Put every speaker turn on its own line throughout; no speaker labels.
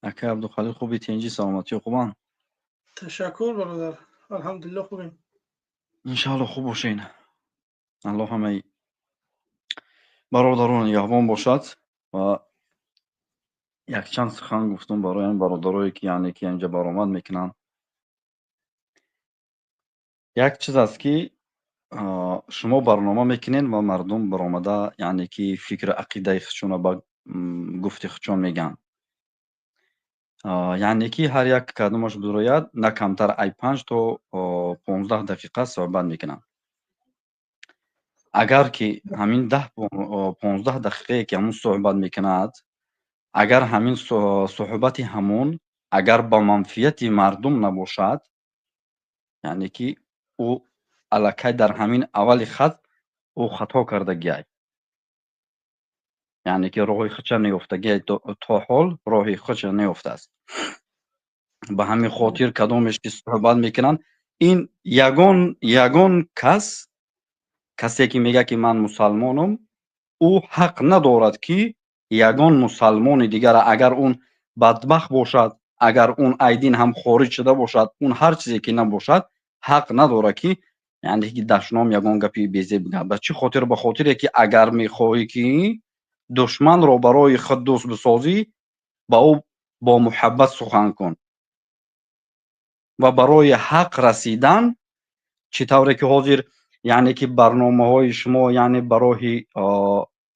اکه عبدالخالق خوبی تنجی سلامتی و خوبان
تشکر برادر. الحمدلله خوبیم.
انشاءالله خوب باشین. الله همه برادران نگهبان باشد و یک چند سخن گفتم برای این برادرایی که یعنی که اینجا برآمد میکنن. یک چیز است که شما برنامه میکنین و مردم برآمده یعنی که فکر عقیده خودشون با گفت خودشون میگن. یعنی که هر یک کدامش براید نه کمتر ای 5 تا 15 دقیقه صحبت میکنن. اگر که همین 10-15 دقیقه که همون صحبت میکند، اگر همین صحبت همون اگر با منفیت مردم نباشد، یعنی که او الکی در همین اول خط او خطا کردگی، یعنی که راه خودش نیفتگی تا حال راه خودش نیفته است. به همین خاطر کدامش که صحبت میکنن این یگان کسی که میگه که من مسلمانم، او حق ندارد که یگان مسلمان دیگر اگر اون بدبخت باشد، اگر اون ایدین هم خارج شده باشد، اون هر چیزی که نباشد حق نداره که یعنی که دشنام یگان گپی بیزه بگه. به چی خاطر؟ به خاطر که اگر میخواهی که دشمن را برای خود دوست بسازی، با او با محبت سخن کن و برای حق رسیدن چطوره که حاضر یعنی که برنامه های شما یعنی برای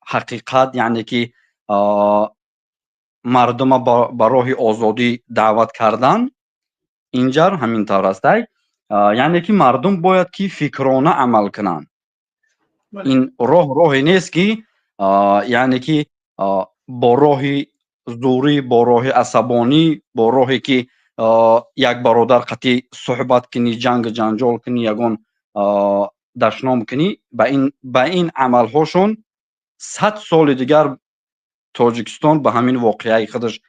حقیقت یعنی که مردم به راه آزادی دعوت کردن، اینجا همین طور است. یعنی که مردم باید که فکرانه عمل کنن. این راهی نیست که یعنی که با راه زوری، با راه عصبانی، با راهی که یک برادر قطعی صحبت کنی، جنگ جنجال کنی، یگان دشنام کنی. به این عمل هاشون 100 سال دیگر تاجیکستان به همین واقعه خودش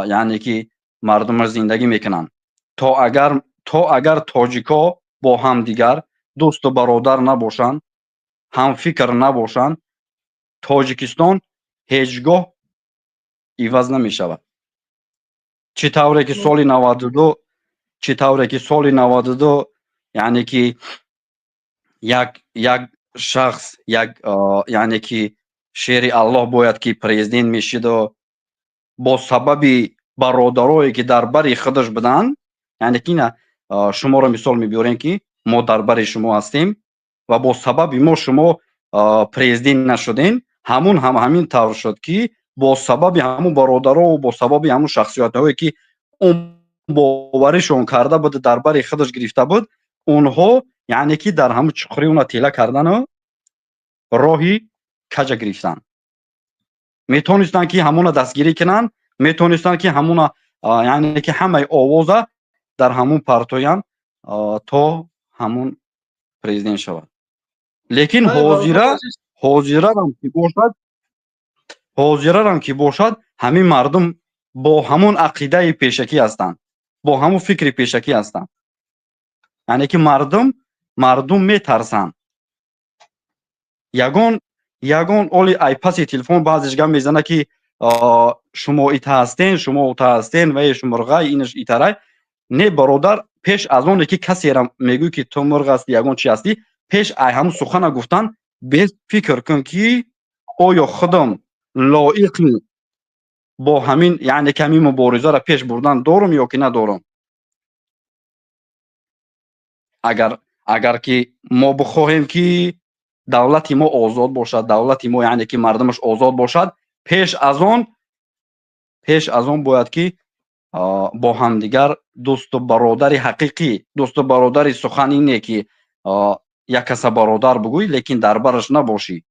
یعنی که مردم زندگی میکنن. تا اگر تاجیکا با هم دیگر دوست و برادر نباشن، هم فکر نباشن، تاجیکستان هیچگاه عوض نمیشود. چطوره که سال 92 یعنی که یک شخص یعنی که شیر الله باید که پرزیدنت میشد و با سبب برادرایی که در بر خودش بدن، یعنی که نه شما را مثال میبرین که ما در بر شما هستیم و با سبب ما شما پرزیدنت نشدین، همین طور شد که با سبب همون برادرها و با سبب همون شخصیت هایی که اون باورشون کرده بود در بر خودش گرفته بود، اونها یعنی که در همون چخری اون تیله کردن و راهی کجا گرفتن. میتونستن که همون دستگیری کنن، میتونستن که همون یعنی که همه آوازه در همون پرتوین تا همون پرزیدنت شود. لیکن حاضره هم که باشد همین مردم با همون عقیده پیشکی هستند، با همون فکر پیشکی هستند. یعنی که مردم میترسن. یگان اولی ایپاس تلفن بعضیش گم میزنه که شما ایتا هستین، شما اوتا هستین و شما مرغای اینش ایتاره. نه برادر، پیش از اون که کسی را میگوی که تو مرغ هستی یگان چی هستی، پیش ای همون سخن گفتن بیست فکر کن که آیا خودم لایق با همین یعنی که همین مبارزه را پیش بردن دارم یا که ندارم. اگر که ما بخواهیم که دولت ما آزاد باشد، دولت ما یعنی که مردمش آزاد باشد، پیش از اون باید که با هم دیگر دوست و برادر حقیقی، دوست و برادر سخن اینه که یک کس برادر بگوی لیکن در برش نباشی.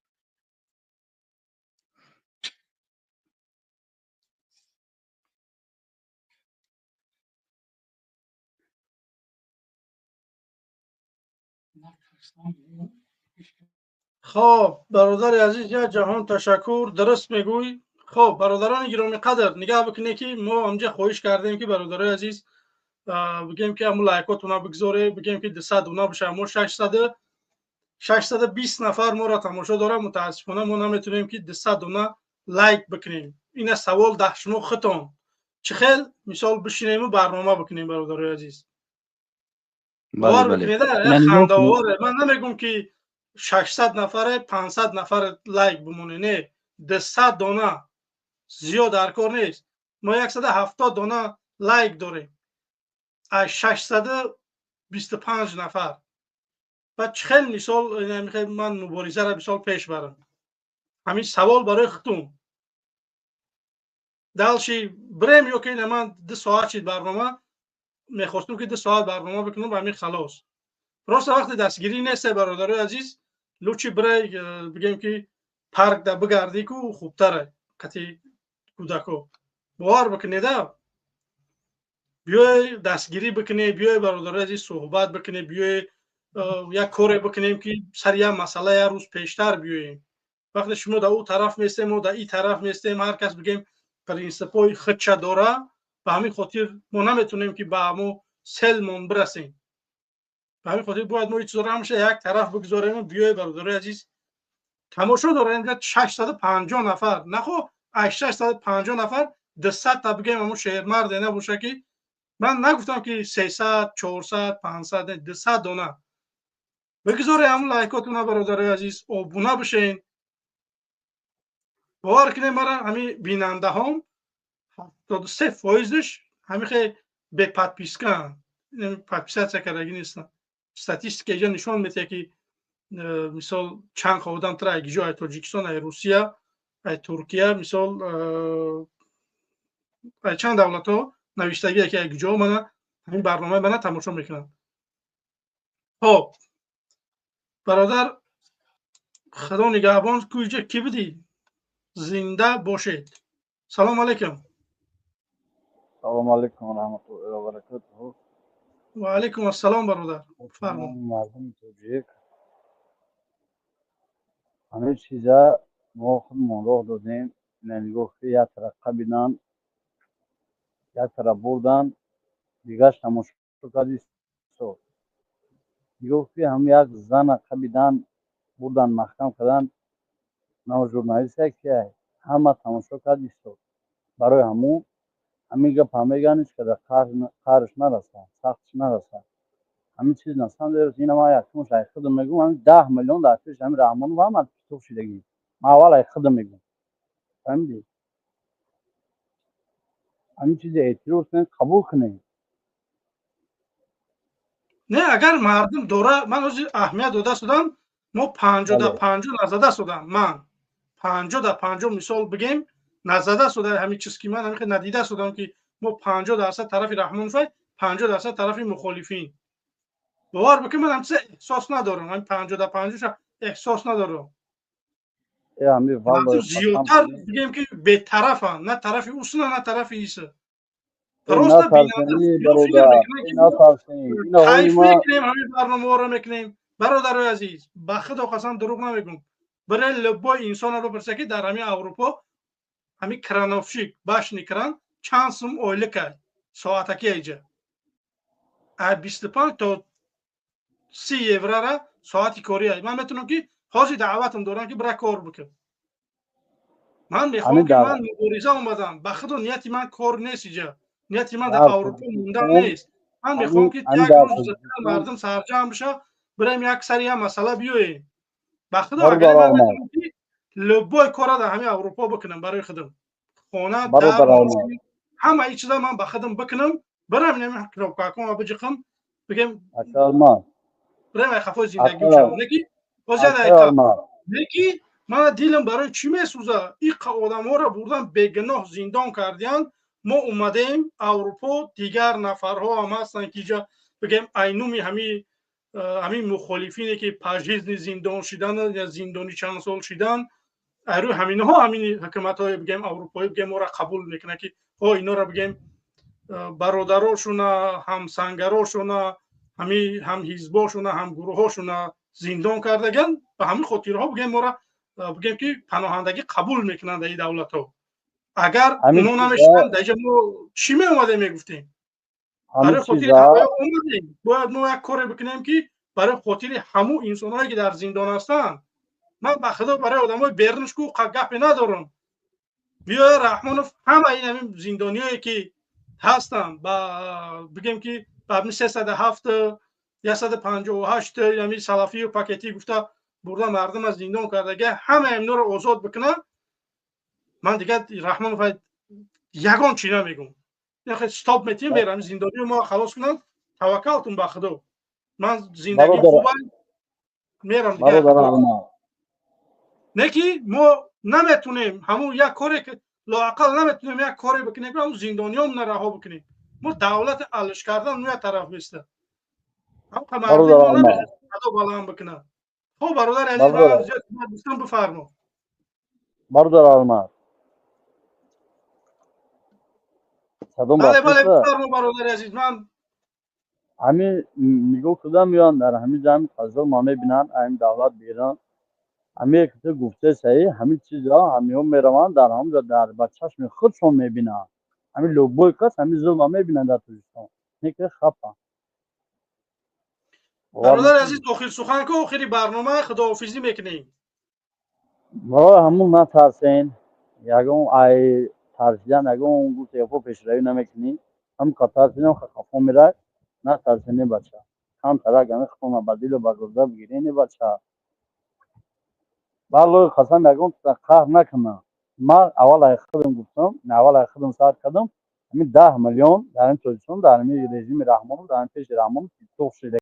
خب برادر عزیز، یا جهان تشکر، درست میگوی. خب برادران گرامی قدر، نگاه بکنید که ما همجا خواهش کردیم که برادرای عزیز بگیم که همون لایکات اونا بگذاره، بگیم که 200 اونا بشه، ما 620 نفر ما را تماشا داره. متاسفانه ما نمیتونیم که 200 اونا لایک بکنیم. این سوال ده شما خودتون چه خیل مثال بشینیم و برنامه بکنیم برادرای عزیز.
بله
باور
بله.
بکنید یک خنده آوره. من نمیگم که 600 نفر 500 نفر لایک بمونه، نه 200 دانه زیاد در کار نیست. ما 170 دانه لایک داریم از 625 نفر. و چه خیلی مثال میخوام من مبارزه را مثال پیش برم. همین سوال برای خودم دالشی بریم یا که من 2 ساعت چید برنامه میخواستم که 2 ساعت برنامه بکنم و همین خلاص. راست وقت دستگیری نیست برادرای عزیز. لوچی برای بگیم که پارک دا بگردی که خوبتره قطعی کودکو. باور بکنید بیای دستگیری بکنی، بیای برادرای عزیز صحبت بکنی، بیای یک کاری بکنیم که سر یک مسئله یک روز پیشتر بیاییم. وقتی شما در اون طرف میستیم و در این طرف میستیم، هر کس بگیم پرینسیپای خودش داره، به همین خاطر ما نمیتونیم که به همون سلمون برسیم. به همین خاطر باید ما چیزا رو همیشه یک طرف بگذاریم و بیای برادرای عزیز تماشا داریم. 650 نفر نه خب 650 نفر 200 تا بگیم همون شهر مرد نباشه که من نگفتم که 300 400 500 200 دانه بگذاریم همون لایکاتون برادرای عزیز ابونه بشین. باور کنید مرا همین بیننده هم 73% همین خیلی به پادپیسکن پادپیسات کردگی نیستن. استاتیستیک اینجا نشون میده که مثال چند خودم تر از جای تاجیکستان، از روسیه، از ترکیه، مثال چند دولت ها نوشتگی که از جا من همین برنامه من تماشا میکنن. خب برادر خدا نگهبان کویجا کی بدی زنده باشید. سلام علیکم.
سلام علیکم و رحمت الله و برکاته.
و علیکم السلام برادر. فرمایید.
مردم توجیه همه چیزا ما خودمون راه دادیم. نگاه که یک طرف قبیدن یک طرف بردن دیگرش تماشا کردی سو نگاه که هم یک زن قبیدن بردن محکم کردن نو ژورنالیست که همه تماشا کردی سو برای همون همین گپ میگنش که در قهرش نرسن سختش نرسن همین چیز نستان داره. این ما یک مش خودم میگم همین 10 میلیون در پیش همین رحمان و هم تو شدگی ما اول خودم میگم فهمیدی همین چیز اعتراض کن قبول کنید.
نه اگر مردم دوره من از اهمیت داده شدم ما 50 تا 50 نزده شدم. من 50 تا 50 مثال بگیم نزده شده همین چیز که من همین ندیده شدم که ما 50% طرف رحمان فای 50% طرف مخالفین. باور بکن من همچه احساس ندارم. من 50 تا 50 احساس ندارم.
همین والله
زیادتر بگیم که به طرفن، نه طرف اوسنا نه طرف ایسه.
اینا ترسنی برادر اینا ترسنی اینا های
کیف
ما
میکنیم همین برنامه رو میکنیم برادر عزیز. به خدا قسم دروغ نمیگم. برای لبای انسان رو برسه که در همین اروپا همین کرانوفشیک باش نکران چند سوم اویله کرد ساعتکی ایجا 25 تا 30 یورو را ساعتی کاری های. من میتونم که حاضر دعوتم دارم که برای کار بکنم. من میخوام که من مبارزه اومدم. به خدا نیتی من کار نیست اینجا. نیتی من در اروپا موندن نیست. من میخوام که یک روز مردم سرجم بشه بریم یک سری هم مسئله بیاییم. به خدا اگر من میتونم که لبای کار در همین اروپا بکنم برای خودم. خانه در همه ای چیزا من به خودم بکنم برم نمی کاکم و بجخم بگم برم خفای زندگی بشم. نکی نکی من دیلم برای چی میسوزه؟ این آدم ها را بردن بگناه زندان کردیان. ما اومدیم اروپا دیگر نفرها هم هستن که جا بگم اینومی همین مخالفینی که پاژیزنی زندان شدن یا زندانی چند سال شدن ارو همینها همین حکومت های بگم اروپایی بگم ما را قبول میکنه که اینا را بگم برادراشون هم سنگراشون هم حزباشون هم گروهاشون زندان کردگن. به همین خاطرها بگم ما را بگم که پناهندگی قبول میکنن در این دولت ها. اگر اونا نمیشتن دیگه ما چی می اومده میگفتیم؟ برای خاطر اومدیم باید ما یک کاری بکنیم که برای خاطر همون انسانایی که در زندان هستن. من به خدا برای آدمای بیرونش کو گپی ندارم. بیا رحمانов همه این همین زندانیایی که هستن با بگیم که با 307 158 یعنی سلفی و پاکتی گفته برده مردم از زندان کردگی همه اینا رو آزاد بکنن. من دیگه رحمانов یگان چی نمیگم. یخ استاپ میتیم برم زندانی ما خلاص کنن. توکلتون به خدا. من زندگی خوبه میرم دیگه. نکی ما نمیتونیم همون یک کاری که لااقل نمیتونیم یک کاری بکنیم که زندانیام رها بکنیم. ما دولت علش کردن نوع طرف میسته. هم مردم ما نمیشه خدا بلند بکنه. خب برادر عزیز من زیاد گفتم بفرما.
برادر آلماس صدام
بله
رفته
بفرما برادر عزیز من.
همین میگو کدام میان در همین جمع فضل ما میبینن همین دولت بیرون همین که گفته صحیح همین چیزا همین هم میروان در همونجا در بچه‌شون خودشون میبینن همین لوگوی کس همین ظلم میبینن در توشون نیکه خفا
برادر عزیز آخر سخن که آخری برنامه خداحافظی میکنیم.
ما همون نترسین یگون ای ترسیدن یگون گفت یفو پیشروی نمیکنی هم کترسیدن خفا میره نترسینی بچه هم طرح گنه خفا بدیل و برگزار بگیرینی بچه والله قسم یگون قهر نکنه ما اول خودم گفتم نه اول خودم ساعت کردم همین 10 میلیون در این پوزیشن در این رژیم رحمان در این پیش رحمان توخ شده